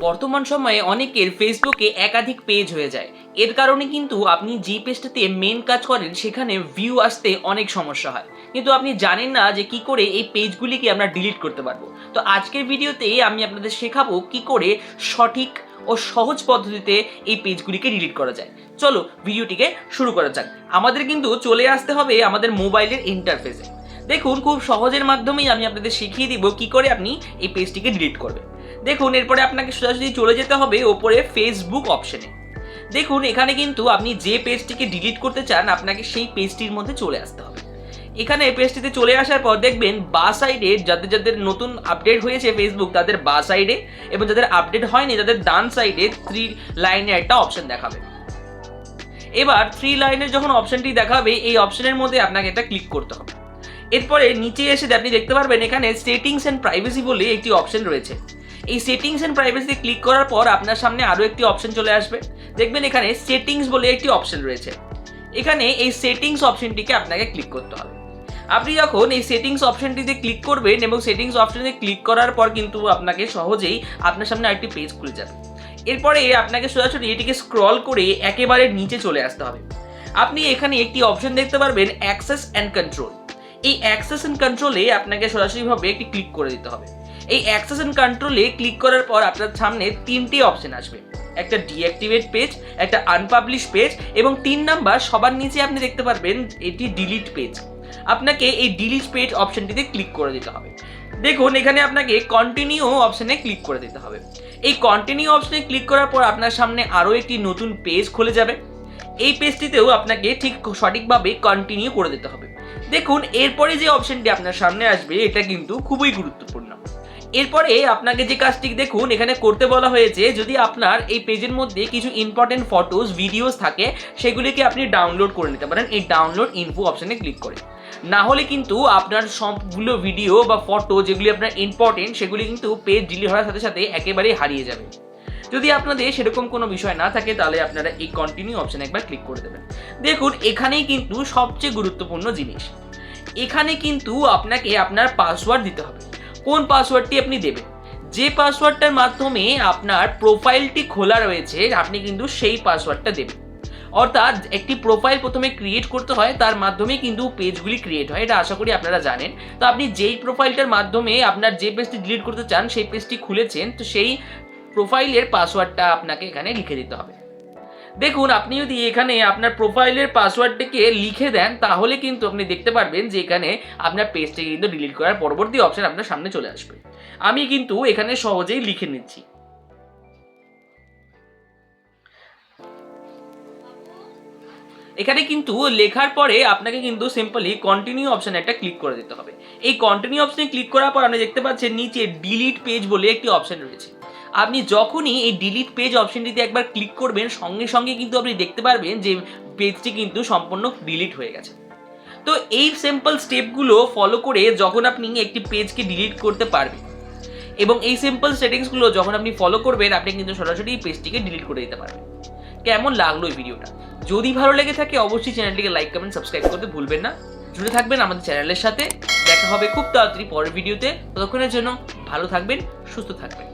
বর্তমান সময়ে অনেকের ফেসবুকে একাধিক পেজ হয়ে যায়। এর কারণে কিন্তু আপনি যে পেজটাতে মেন কাজ করেন সেখানে ভিউ আসতে অনেক সমস্যা হয়, কিন্তু আপনি জানেন না যে কি করে এই পেজগুলিকে আমরা ডিলিট করতে পারবো। তো আজকের ভিডিওতে আমি আপনাদের শেখাবো কি করে সঠিক ও সহজ পদ্ধতিতে এই পেজগুলিকে ডিলিট করা যায়। চলো ভিডিওটিকে শুরু করা যাক। আমাদের কিন্তু চলে আসতে হবে আমাদের মোবাইলের ইন্টারফেসে। দেখুন, খুব সহজের মাধ্যমেই আমি আপনাদের শিখিয়ে দিব কি করে আপনি এই পেজটিকে ডিলিট করবেন। দেখুন, এরপরে আপনাকে সোজাসুজি চলে যেতে হবে ওপরে ফেসবুক অপশনে। দেখুন, এখানে কিন্তু আপনি যে পেজটিকে ডিলিট করতে চান আপনাকে সেই পেজটির মধ্যে চলে আসতে হবে। এখানে পেজটিতে চলে আসার পর দেখবেন বা সাইডে যাদের যাদের নতুন আপডেট হয়েছে ফেসবুক তাদের বা সাইডে, এবং যাদের আপডেট হয়নি তাদের ডান সাইডে 3 লাইনের একটা অপশন দেখাবে। এবার 3 লাইনের যখন অপশনটি দেখাবে এই অপশনের মধ্যে আপনাকে এটা ক্লিক করতে হবে। এরপরে নিচে এসে আপনি দেখতে পারবেন এখানে সেটিংস অ্যান্ড প্রাইভেসি বলে একটি অপশন রয়েছে। এই সেটিংস অ্যান্ড প্রাইভেসিতে ক্লিক করার পর আপনার সামনে আরও একটি অপশন চলে আসবে। দেখবেন এখানে সেটিংস বলে একটি অপশন রয়েছে। এখানে এই সেটিংস অপশনটিকে আপনাকে ক্লিক করতে হবে। আপনি যখন এই সেটিংস অপশনটিতে ক্লিক করবেন এবং সেটিংস অপশনে ক্লিক করার পর কিন্তু আপনাকে সহজেই আপনার সামনে আরেকটি পেজ খুলে যাবে। এরপরে আপনাকে সরাসরি এটিকে স্ক্রল করে একেবারে নিচে চলে আসতে হবে। আপনি এখানে একটি অপশন দেখতে পারবেন অ্যাক্সেস অ্যান্ড কন্ট্রোল। এই অ্যাক্সেস অ্যান্ড কন্ট্রোলে আপনাকে সরাসরিভাবে একটি ক্লিক করে দিতে হবে। এই অ্যাক্সেস অ্যান্ড কন্ট্রোলে ক্লিক করার পর আপনার সামনে 3টি অপশন আসবে, একটা ডিঅ্যাক্টিভেট পেজ, একটা আনপাবলিশ পেজ, এবং 3 নাম্বার সবার নিচে আপনি দেখতে পারবেন এটি ডিলিট পেজ। আপনাকে এই ডিলিট পেজ অপশনটিতে ক্লিক করে দিতে হবে। দেখুন, এখানে আপনাকে কন্টিনিউ অপশনে ক্লিক করে দিতে হবে। এই কন্টিনিউ অপশনে ক্লিক করার পর আপনার সামনে আরও একটি নতুন পেজ খুলে যাবে। এই পেজটিতেও আপনাকে ঠিক সঠিকভাবে কন্টিনিউ করে দিতে হবে। দেখুন, এরপরে যে অপশনটি আপনার সামনে আসবে এটা কিন্তু খুবই গুরুত্বপূর্ণ। এরপরে আপনাকে যে কাজটি দেখুন এখানে করতে বলা হয়েছে, যদি আপনার এই পেজের মধ্যে কিছু ইম্পর্টেন্ট ফটোস ভিডিওস থাকে সেগুলিকে আপনি ডাউনলোড করে নিতে পারেন এই ডাউনলোড ইনফো অপশনে ক্লিক করে। না হলে কিন্তু আপনার সবগুলো ভিডিও বা ফটো যেগুলি আপনার ইম্পর্টেন্ট সেগুলি কিন্তু পেজ ডিলিট হওয়ার সাথে সাথে একেবারেই হারিয়ে যাবে। যদি আপনাদের সেরকম কোনো বিষয় না থাকে তাহলে আপনারা এই কন্টিনিউ অপশনে একবার ক্লিক করে দেবেন। দেখুন, এখানেই কিন্তু সবচেয়ে গুরুত্বপূর্ণ জিনিস। এখানে কিন্তু আপনাকে আপনার পাসওয়ার্ড দিতে হবে। কোন পাসওয়ার্ডটি আপনি দেবেন? যে পাসওয়ার্ডটার মাধ্যমে আপনার প্রোফাইলটি খোলা রয়েছে আপনি কিন্তু সেই পাসওয়ার্ডটা দেবেন। অর্থাৎ একটি প্রোফাইল প্রথমে ক্রিয়েট করতে হয়, তার মাধ্যমে কিন্তু পেজগুলি ক্রিয়েট হয়, এটা আশা করি আপনারা জানেন। তো আপনি যেই প্রোফাইলটার মাধ্যমে আপনার যে পেজটি ডিলিট করতে চান সেই পেজটি খুলেছেন, তো সেই প্রোফাইলের পাসওয়ার্ডটা আপনাকে এখানে লিখে দিতে হবে। দেখুন, আপনি যদি এখানে আপনার প্রোফাইলের পাসওয়ার্ডটিকে লিখে দেন তাহলে কিন্তু আপনি দেখতে পারবেন যে এখানে আপনার পেজটিকে কিন্তু ডিলিট করার পরবর্তী অপশন আপনার সামনে চলে আসবে। আমি কিন্তু এখানে সহজেই লিখে নিচ্ছি। এখানে কিন্তু লেখার পরে আপনাকে কিন্তু সিম্পলি কন্টিনিউ অপশনে একটা ক্লিক করে দিতে হবে। এই কন্টিনিউ অপশনে ক্লিক করার পর আপনি দেখতে পাচ্ছেন নিচে ডিলিট পেজ বলে একটি অপশন রয়েছে। আপনি যখনই এই ডিলিট পেজ অপশনটিতে একবার ক্লিক করবেন সঙ্গে সঙ্গে কিন্তু আপনি দেখতে পারবেন যে পেজটি কিন্তু সম্পূর্ণ ডিলিট হয়ে গেছে। তো এই সিম্পল স্টেপগুলো ফলো করে যখন আপনি একটি পেজকে ডিলিট করতে পারবেন এবং এই সিম্পল সেটিংসগুলো যখন আপনি ফলো করবেন আপনি কিন্তু সরাসরি এই পেজটিকে ডিলিট করে দিতে পারবেন। কেমন লাগলো এই ভিডিওটা? যদি ভালো লেগে থাকে অবশ্যই চ্যানেলটিকে লাইক কমেন্ট সাবস্ক্রাইব করতে ভুলবেন না। জুড়ে থাকবেন আমাদের চ্যানেলের সাথে। দেখা হবে খুব তাড়াতাড়ি পরের ভিডিওতে। ততক্ষণের জন্য ভালো থাকবেন, সুস্থ থাকবেন।